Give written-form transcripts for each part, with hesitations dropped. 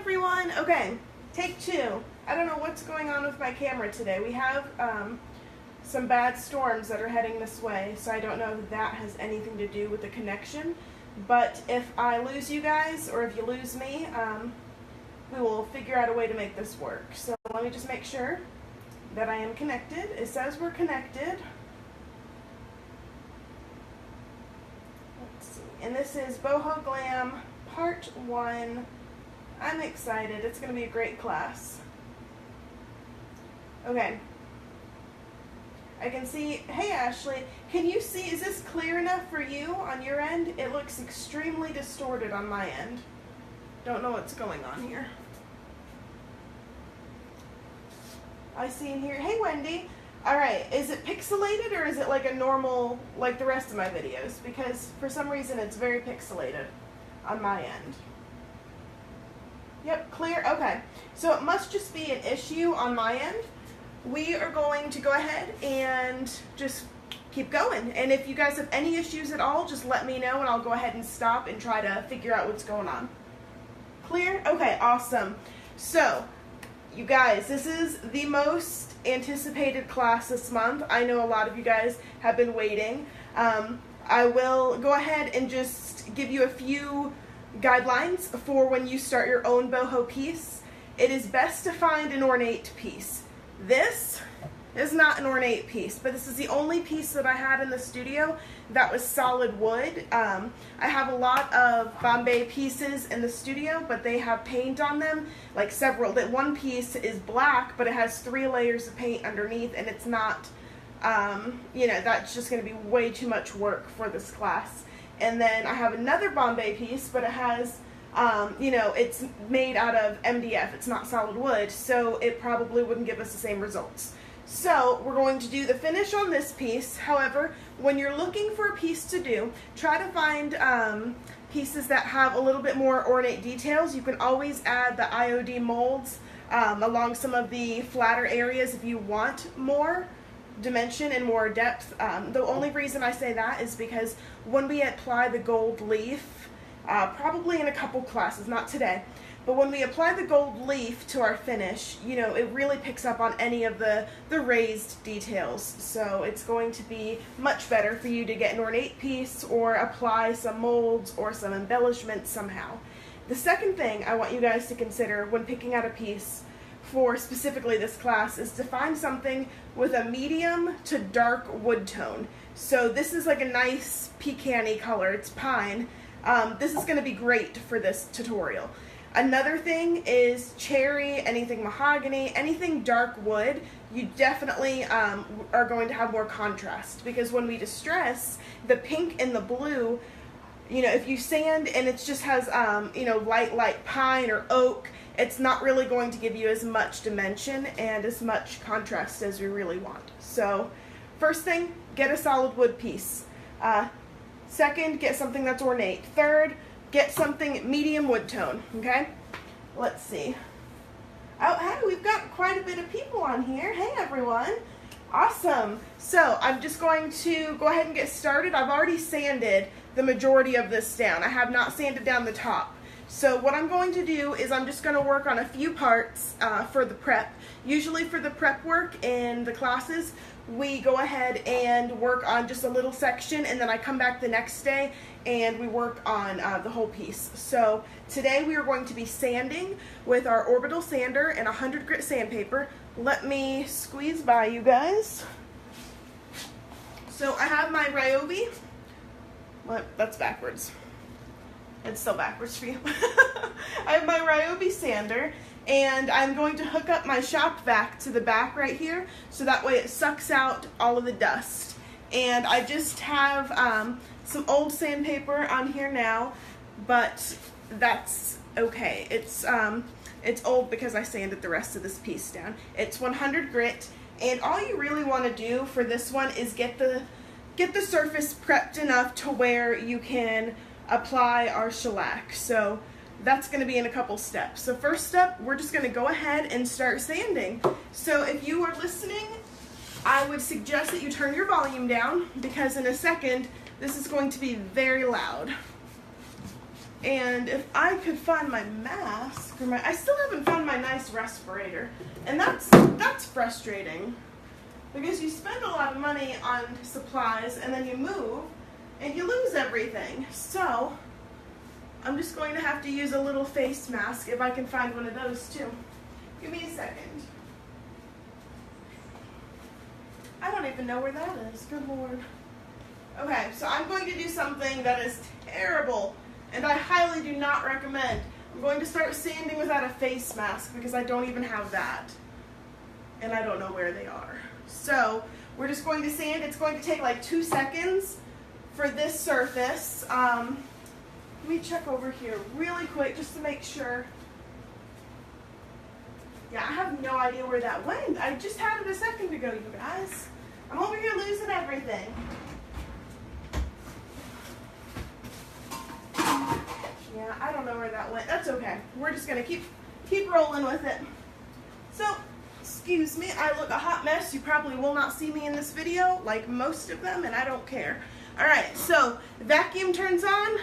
everyone. Okay, take two. I don't know what's going on with my camera today. We have some bad storms that are heading this way, so I don't know if that has anything to do with the connection. But if I lose you guys, or if you lose me, we will figure out a way to make this work. So let me just make sure that I am connected. It says we're connected. Let's see. And this is Boho Glam Part 1. I'm excited. It's going to be a great class. Okay. I can see, hey Ashley, can you see, is this clear enough for you on your end? It looks extremely distorted on my end. Don't know what's going on here. I see in here, hey Wendy. Alright, is it pixelated or is it like a normal, like the rest of my videos? Because for some reason it's very pixelated on my end. Yep, clear, okay. So it must just be an issue on my end. We are going to go ahead and just keep going. And if you guys have any issues at all, just let me know and I'll go ahead and stop and try to figure out what's going on. Clear? Okay, awesome. So, you guys, this is the most anticipated class this month. I know a lot of you guys have been waiting. I will go ahead and just give you a few guidelines for when you start your own boho piece. It is best to find an ornate piece. This is not an ornate piece, but this is the only piece that I had in the studio that was solid wood. I have a lot of Bombay pieces in the studio, but they have paint on them, like several. That one piece is black, but it has 3 layers of paint underneath, and it's not, you know, that's just going to be way too much work for this class. And then I have another Bombay piece, but it has, you know, it's made out of MDF. It's not solid wood, so it probably wouldn't give us the same results. So we're going to do the finish on this piece. However, when you're looking for a piece to do, try to find pieces that have a little bit more ornate details. You can always add the IOD molds along some of the flatter areas if you want more dimension and more depth. The only reason I say that is because when we apply the gold leaf, probably in a couple classes, not today, but when we apply the gold leaf to our finish, you know, it really picks up on any of the raised details. So it's going to be much better for you to get an ornate piece or apply some molds or some embellishments somehow. The second thing I want you guys to consider when picking out a piece for specifically this class is to find something with a medium to dark wood tone. So this is like a nice pecan-y color, it's pine. This is going to be great for this tutorial. Another thing is cherry, anything mahogany, anything dark wood, you definitely are going to have more contrast, because when we distress, the pink and the blue, you know, if you sand and it just has, you know, light pine or oak, it's not really going to give you as much dimension and as much contrast as we really want. So, first thing, get a solid wood piece. Second, get something that's ornate. Third, get something medium wood tone, okay? Let's see. Oh, hey, we've got quite a bit of people on here. Hey, everyone. Awesome. So, I'm just going to go ahead and get started. I've already sanded the majority of this down. I have not sanded down the top. So what I'm going to do is I'm just going to work on a few parts for the prep. Usually for the prep work in the classes, we go ahead and work on just a little section, and then I come back the next day and we work on the whole piece. So today we are going to be sanding with our Orbital sander and 100 grit sandpaper. Let me squeeze by you guys. So I have my Ryobi. What? That's backwards. It's still backwards for you. I have my Ryobi sander, and I'm going to hook up my shop vac to the back right here, so that way it sucks out all of the dust. And I just have some old sandpaper on here now, but that's okay. It's old because I sanded the rest of this piece down. It's 100 grit, and all you really want to do for this one is get the surface prepped enough to where you can apply our shellac. So that's going to be in a couple steps. So first step, we're just going to go ahead and start sanding. So if you are listening, I would suggest that you turn your volume down, because in a second this is going to be very loud. And if I could find my mask, or I still haven't found my nice respirator. And that's frustrating. Because you spend a lot of money on supplies and then you move and you lose everything. So I'm just going to have to use a little face mask if I can find one of those too. Give me a second. I don't even know where that is. Good Lord. Okay, so I'm going to do something that is terrible and I highly do not recommend. I'm going to start sanding without a face mask because I don't even have that. And I don't know where they are. So we're just going to sand. It's going to take like 2 seconds for this surface. Let me check over here really quick just to make sure. Yeah, I have no idea where that went. I just had it a second ago, you guys. I'm over here losing everything. Yeah, I don't know where that went. That's okay. We're just going to keep rolling with it. So, excuse me, I look a hot mess. You probably will not see me in this video, like most of them, and I don't care. All right, so the vacuum turns on.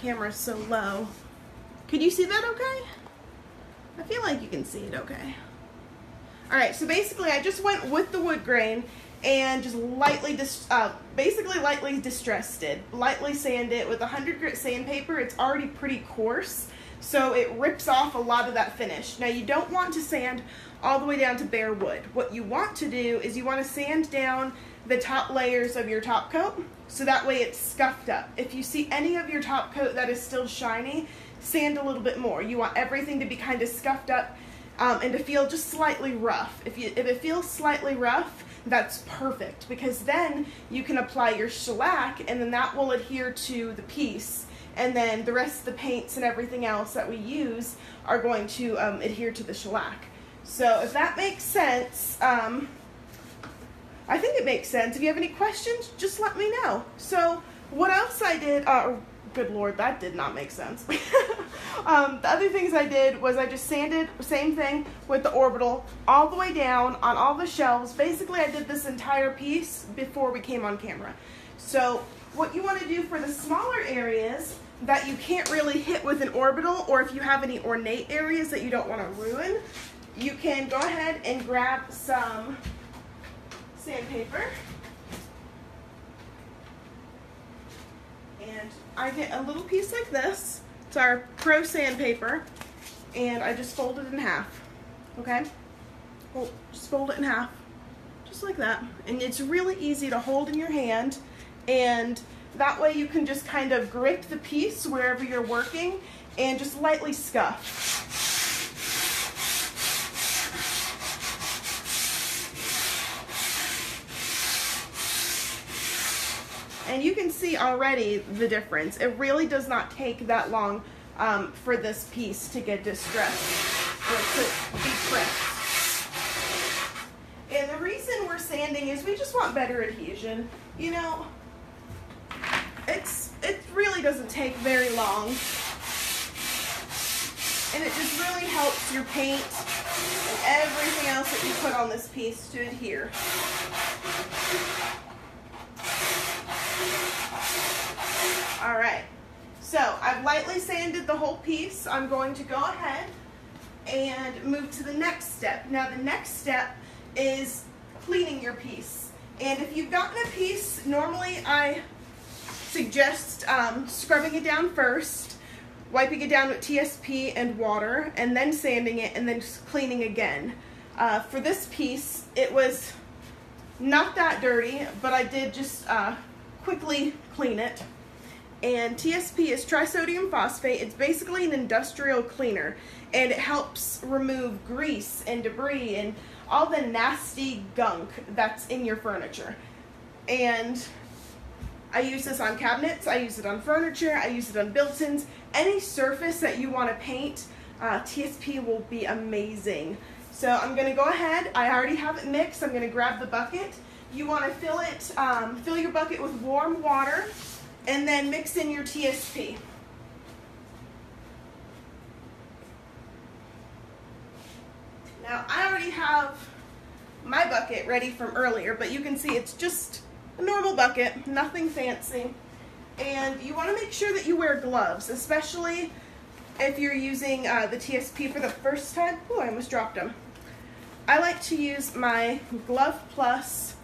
Camera's so low. Can you see that okay? I feel like you can see it okay. Alright, so basically I just went with the wood grain and just lightly distressed it. Lightly sand it with 100 grit sandpaper. It's already pretty coarse, so it rips off a lot of that finish. Now you don't want to sand all the way down to bare wood. What you want to do is you want to sand down the top layers of your top coat, so that way it's scuffed up. If you see any of your top coat that is still shiny, sand a little bit more. You want everything to be kind of scuffed up and to feel just slightly rough. If it feels slightly rough, that's perfect, because then you can apply your shellac and then that will adhere to the piece, and then the rest of the paints and everything else that we use are going to adhere to the shellac. So if that makes sense, I think it makes sense. If you have any questions, just let me know. So what else I did, good Lord, that did not make sense. The other things I did was I just sanded, same thing with the Orbital, all the way down on all the shelves. Basically, I did this entire piece before we came on camera. So what you want to do for the smaller areas that you can't really hit with an Orbital, or if you have any ornate areas that you don't want to ruin, you can go ahead and grab some sandpaper, and I get a little piece like this. It's our Pro sandpaper, and I just fold it in half. Okay, well, just fold it in half, just like that, and it's really easy to hold in your hand, and that way you can just kind of grip the piece wherever you're working and just lightly scuff. And you can see already the difference. It really does not take that long for this piece to get distressed or to be pressed. And the reason we're sanding is we just want better adhesion. You know, it really doesn't take very long. And it just really helps your paint and everything else that you put on this piece to adhere. Alright, so I've lightly sanded the whole piece. I'm going to go ahead and move to the next step. Now the next step is cleaning your piece. And if you've gotten a piece, normally I suggest scrubbing it down first. wiping it down with TSP and water, and then sanding it, and then just cleaning again. For this piece, it was not that dirty, but I did just quickly clean it. And TSP is trisodium phosphate. It's basically an industrial cleaner, and it helps remove grease and debris and all the nasty gunk that's in your furniture. And I use this on cabinets, I use it on furniture, I use it on built-ins. Any surface that you want to paint, TSP will be amazing. So I'm going to go ahead, I already have it mixed, I'm going to grab the bucket. You want to fill your bucket with warm water, and then mix in your TSP. Now I already have my bucket ready from earlier, but you can see it's just a normal bucket, nothing fancy. And you want to make sure that you wear gloves, especially if you're using the TSP for the first time. Oh, I almost dropped them. I like to use my Glove Plus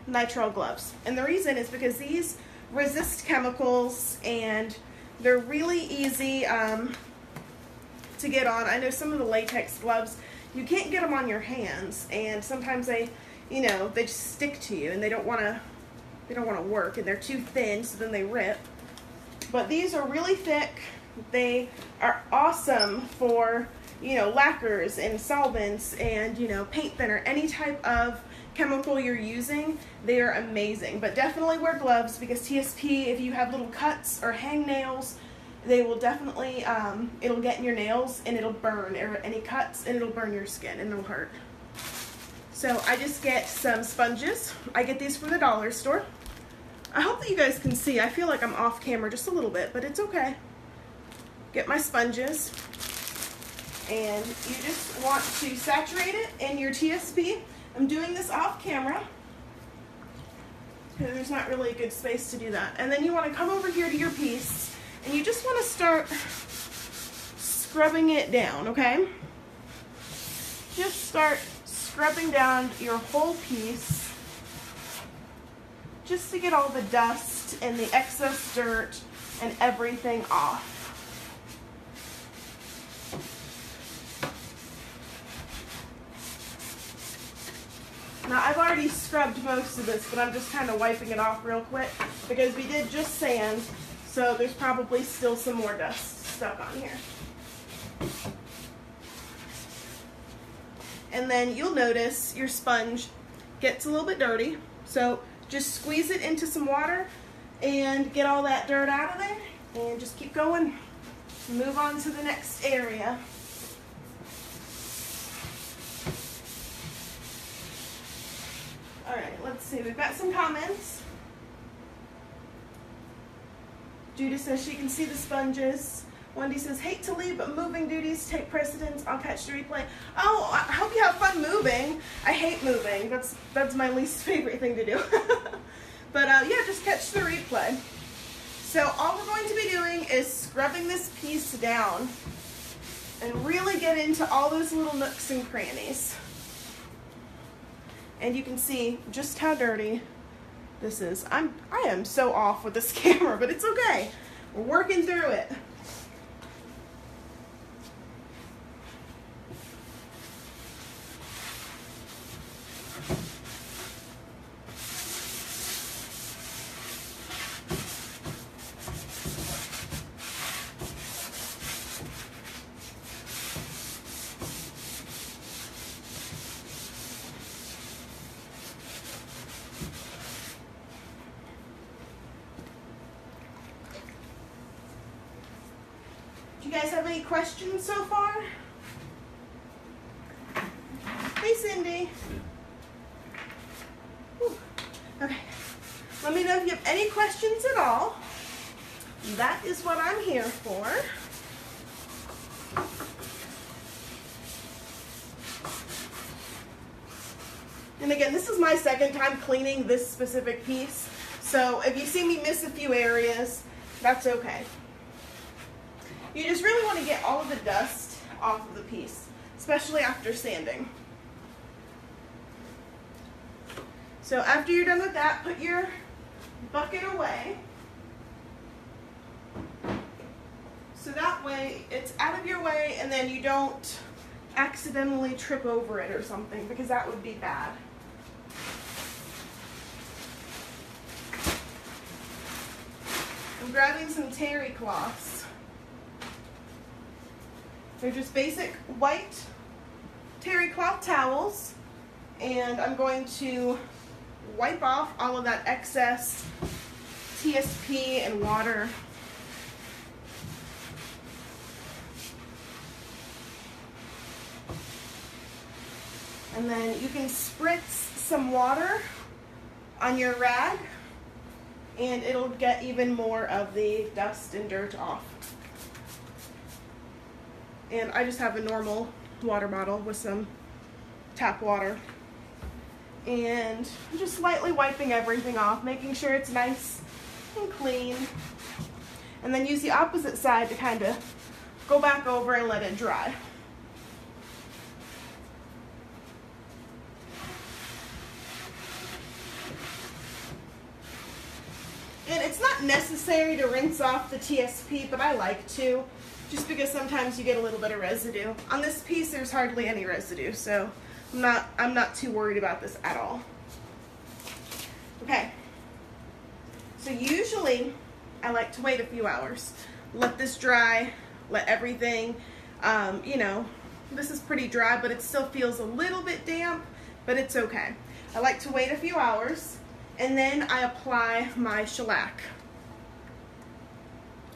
Nitrile Gloves. And the reason is because these resist chemicals and they're really easy to get on. I know some of the latex gloves, you can't get them on your hands, and sometimes they just stick to you and they don't want to work, and they're too thin, so then they rip. But these are really thick. They are awesome for lacquers and solvents and paint thinner, any type of chemical you're using. They are amazing. But definitely wear gloves, because TSP, if you have little cuts or hangnails, they will definitely it'll get in your nails and it'll burn, or any cuts, and it'll burn your skin and it'll hurt. So I just get some sponges. I get these from the dollar store. I hope that you guys can see. I feel like I'm off camera just a little bit, but it's okay. Get my sponges, and you just want to saturate it in your TSP. I'm doing this off camera because there's not really a good space to do that. And then you want to come over here to your piece, and you just want to start scrubbing it down, okay? Just start scrubbing down your whole piece, just to get all the dust and the excess dirt and everything off. Now I've already scrubbed most of this, but I'm just kind of wiping it off real quick because we did just sand, so there's probably still some more dust stuck on here. And then you'll notice your sponge gets a little bit dirty, so just squeeze it into some water and get all that dirt out of there, and just keep going. Move on to the next area. Alright, let's see, we've got some comments. Judy says she can see the sponges. Wendy says, hate to leave, but moving duties take precedence. I'll catch the replay. Oh, I hope you have fun moving. I hate moving. That's my least favorite thing to do. But yeah, just catch the replay. So all we're going to be doing is scrubbing this piece down and really get into all those little nooks and crannies. And you can see just how dirty this is. I am so off with this camera, but it's okay. We're working through it. Do you guys have any questions so far? Hey, Cindy. Whew. Okay. Let me know if you have any questions at all. That is what I'm here for. And again, this is my second time cleaning this specific piece. So if you see me miss a few areas, that's okay. You just really want to get all of the dust off of the piece, especially after sanding. So after you're done with that, put your bucket away. So that way it's out of your way and then you don't accidentally trip over it or something, because that would be bad. I'm grabbing some terry cloths. They're just basic white terry cloth towels, and I'm going to wipe off all of that excess TSP and water. And then you can spritz some water on your rag and it'll get even more of the dust and dirt off. And I just have a normal water bottle with some tap water. And I'm just lightly wiping everything off, making sure it's nice and clean. And then use the opposite side to kind of go back over and let it dry. And it's not necessary to rinse off the TSP, but I like to, just because sometimes you get a little bit of residue. On this piece, there's hardly any residue, so I'm not too worried about this at all. Okay, so usually I like to wait a few hours. Let this dry, let everything, you know, this is pretty dry, but it still feels a little bit damp, but it's okay. I like to wait a few hours. And then I apply my shellac.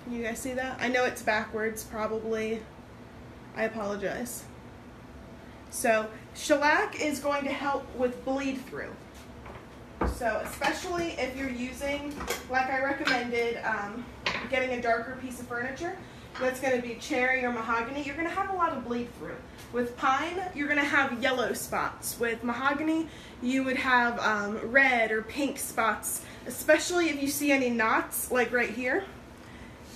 Can you guys see that? I know it's backwards, probably. I apologize. So shellac is going to help with bleed through. So especially if you're using, like I recommended, getting a darker piece of furniture, that's going to be cherry or mahogany, you're going to have a lot of bleed through. With pine, you're going to have yellow spots. With mahogany, you would have red or pink spots, especially if you see any knots, like right here.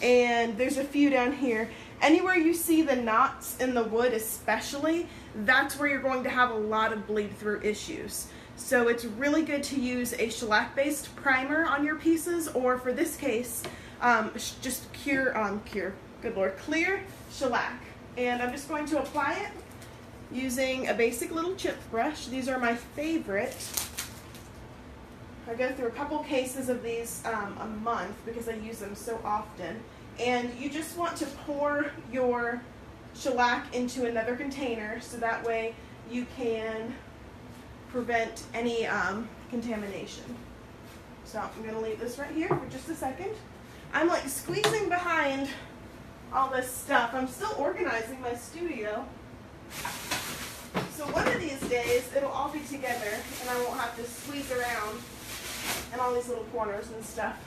And there's a few down here. Anywhere you see the knots in the wood especially, that's where you're going to have a lot of bleed through issues. So it's really good to use a shellac-based primer on your pieces, or for this case, just clear shellac. And I'm just going to apply it using a basic little chip brush. These are my favorite. I go through a couple cases of these a month because I use them so often. And you just want to pour your shellac into another container so that way you can prevent any contamination. So I'm going to leave this right here for just a second. I'm like squeezing behind all this stuff. I'm still organizing my studio. So one of these days it'll all be together and I won't have to squeeze around in all these little corners and stuff.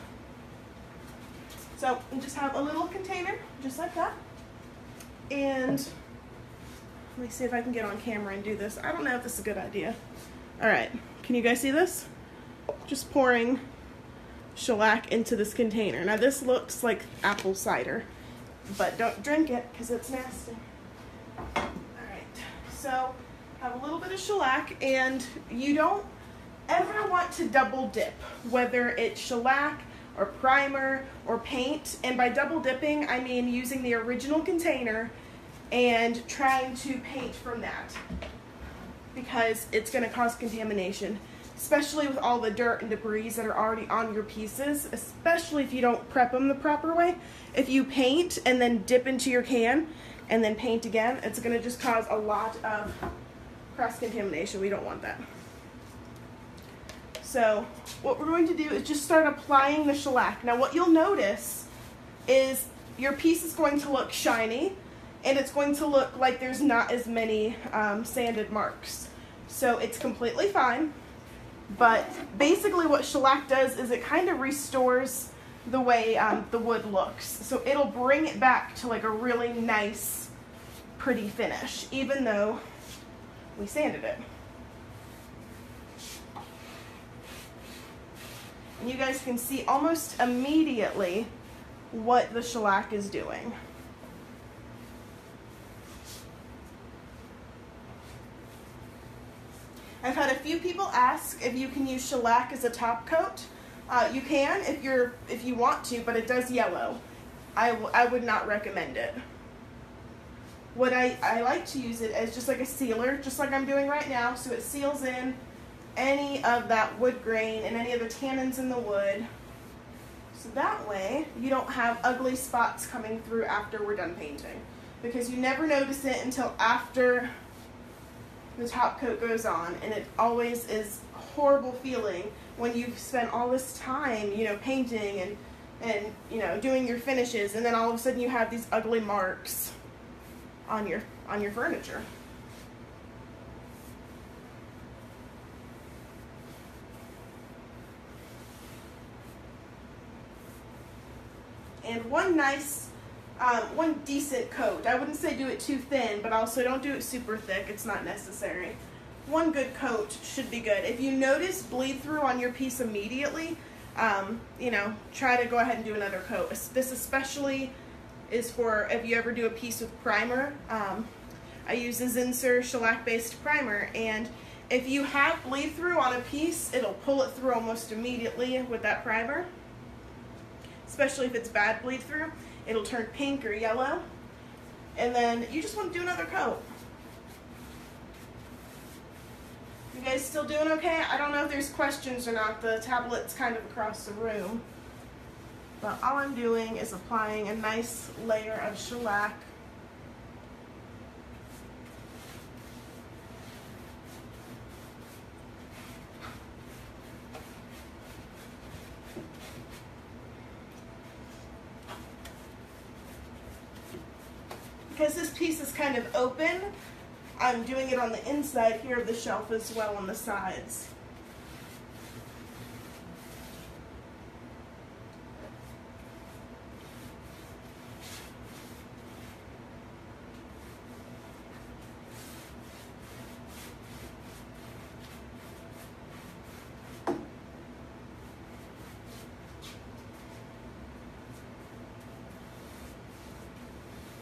So you just have a little container just like that. And let me see if I can get on camera and do this. I don't know if this is a good idea. Alright, can you guys see this? Just pouring shellac into this container. Now this looks like apple cider, but don't drink it because it's nasty. Alright, so have a little bit of shellac, and you don't ever want to double dip, whether it's shellac or primer or paint. And by double dipping, I mean using the original container and trying to paint from that, because it's going to cause contamination, especially with all the dirt and debris that are already on your pieces, especially if you don't prep them the proper way. If you paint and then dip into your can and then paint again, it's going to just cause a lot of cross-contamination. We don't want that. So what we're going to do is just start applying the shellac. Now what you'll notice is your piece is going to look shiny, and it's going to look like there's not as many sanded marks. So it's completely fine. But basically what shellac does is it kind of restores the way the wood looks. So it'll bring it back to like a really nice, pretty finish, even though we sanded it. And you guys can see almost immediately what the shellac is doing. I've had a few people ask if you can use shellac as a top coat. You can if you want to, but it does yellow. I would not recommend it. What I like to use it as just like a sealer, just like I'm doing right now, so it seals in any of that wood grain and any of the tannins in the wood. So that way you don't have ugly spots coming through after we're done painting, because you never notice it until after the top coat goes on, and it always is a horrible feeling when you've spent all this time, you know, painting and you know, doing your finishes, and then all of a sudden you have these ugly marks on your furniture. And one decent coat. I wouldn't say do it too thin, but also don't do it super thick. It's not necessary. One good coat should be good. If you notice bleed through on your piece immediately, you know, try to go ahead and do another coat. This especially is for if you ever do a piece with primer. I use a Zinnser Shellac based primer, and if you have bleed through on a piece, it'll pull it through almost immediately with that primer. Especially if it's bad bleed through, it'll turn pink or yellow, and then you just want to do another coat. You guys still doing okay? I don't know if there's questions or not. The tablet's kind of across the room, but all I'm doing is applying a nice layer of shellac. Because this piece is kind of open, I'm doing it on the inside here of the shelf as well on the sides.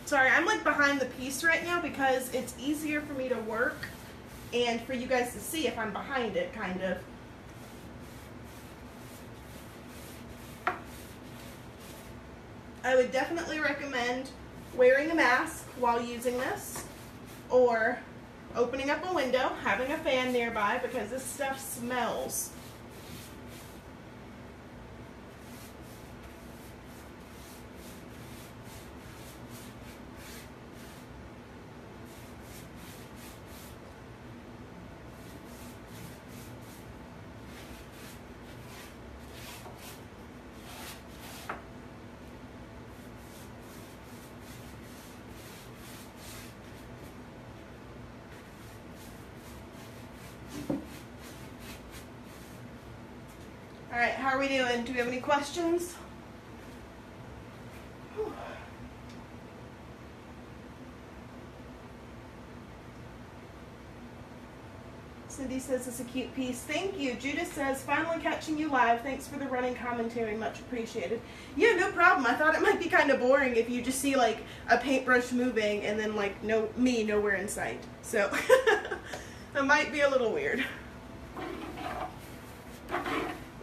Sorry, I'm like behind the piece right now because it's easier for me to work and for you guys to see if I'm behind it, kind of. I would definitely recommend wearing a mask while using this, or opening up a window, having a fan nearby, because this stuff smells. All right, how are we doing? Do we have any questions? Whew. Cindy says it's a cute piece. Thank you. Judith says, finally catching you live. Thanks for the running commentary. Much appreciated. Yeah, no problem. I thought it might be kind of boring if you just see like a paintbrush moving and then like me nowhere in sight. So that might be a little weird.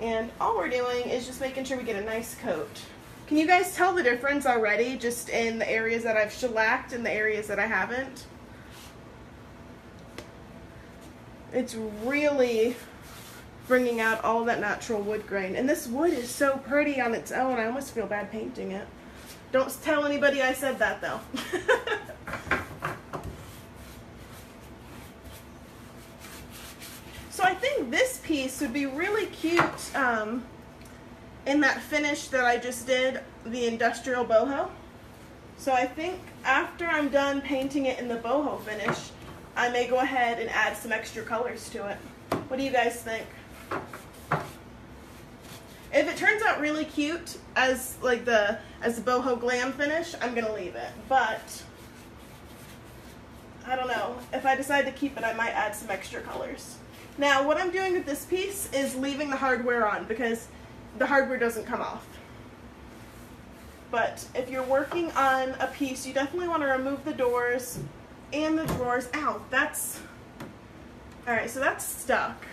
And all we're doing is just making sure we get a nice coat. Can you guys tell the difference already, just in the areas that I've shellacked and the areas that I haven't? It's really bringing out all that natural wood grain. And this wood is so pretty on its own. I almost feel bad painting it. Don't tell anybody I said that, though. So I think this piece would be really cute in that finish that I just did, the industrial boho. So I think after I'm done painting it in the boho finish, I may go ahead and add some extra colors to it. What do you guys think? If it turns out really cute as like the Boho Glam finish, I'm gonna leave it. But I don't know. If I decide to keep it, I might add some extra colors. Now, what I'm doing with this piece is leaving the hardware on because the hardware doesn't come off. But if you're working on a piece, you definitely want to remove the doors and the drawers. Ow, that's... Alright, so that's stuck,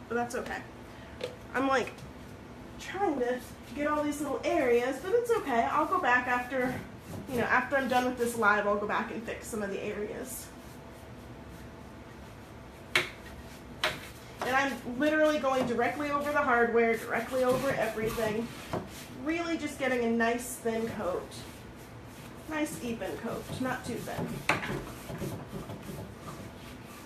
but that's okay. I'm like trying to get all these little areas, but it's okay. I'll go back after, you know, after I'm done with this live, I'll go back and fix some of the areas. And I'm literally going directly over the hardware, directly over everything. Really just getting a nice thin coat. Nice even coat, not too thin.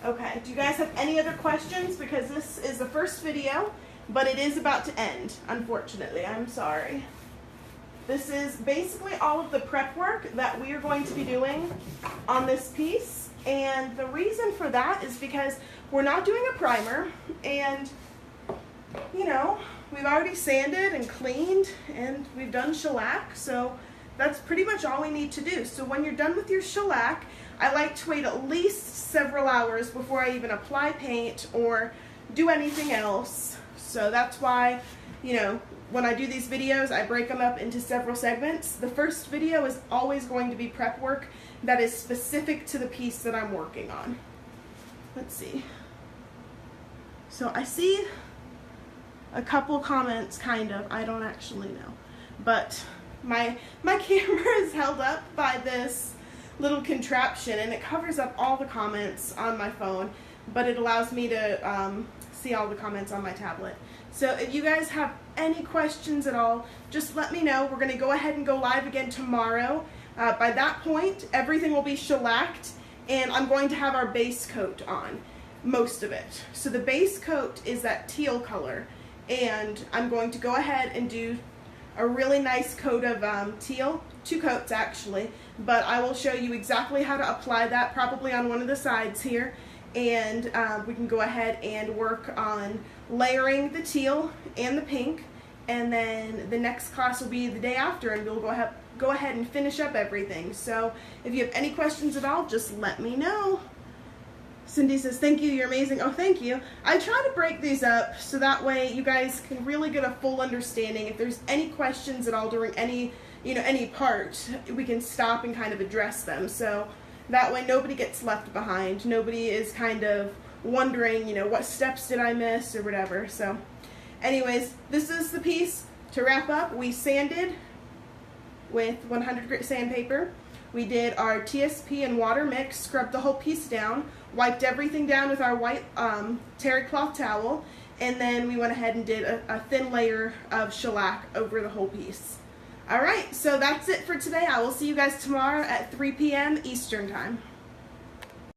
Okay, do you guys have any other questions? Because this is the first video, but it is about to end, unfortunately. I'm sorry. This is basically all of the prep work that we are going to be doing on this piece. And the reason for that is because we're not doing a primer, and you know, we've already sanded and cleaned and we've done shellac, so that's pretty much all we need to do. So when you're done with your shellac, I like to wait at least several hours before I even apply paint or do anything else. So that's why, you know, when I do these videos, I break them up into several segments. The first video is always going to be prep work that is specific to the piece that I'm working on. Let's see. So I see a couple comments, kind of. I don't actually know. But my camera is held up by this little contraption, and it covers up all the comments on my phone, but it allows me to see all the comments on my tablet. So if you guys have any questions at all, just let me know. We're going to go ahead and go live again tomorrow. By that point, everything will be shellacked, and I'm going to have our base coat on, most of it. So the base coat is that teal color, and I'm going to go ahead and do a really nice coat of teal, 2 coats actually, but I will show you exactly how to apply that, probably on one of the sides here, and we can go ahead and work on layering the teal and the pink, and then the next class will be the day after, and we'll go ahead and finish up everything. So if you have any questions at all, just let me know. Cindy says, thank you, you're amazing. Oh, thank you. I try to break these up so that way you guys can really get a full understanding. If there's any questions at all during any, you know, any part, we can stop and kind of address them. So that way nobody gets left behind. Nobody is kind of wondering, you know, what steps did I miss or whatever. So anyways, this is the piece. To wrap up, we sanded with 100 grit sandpaper. We did our TSP and water mix, scrubbed the whole piece down, wiped everything down with our white terry cloth towel, and then we went ahead and did a thin layer of shellac over the whole piece. Alright, so that's it for today. I will see you guys tomorrow at 3 p.m. Eastern Time.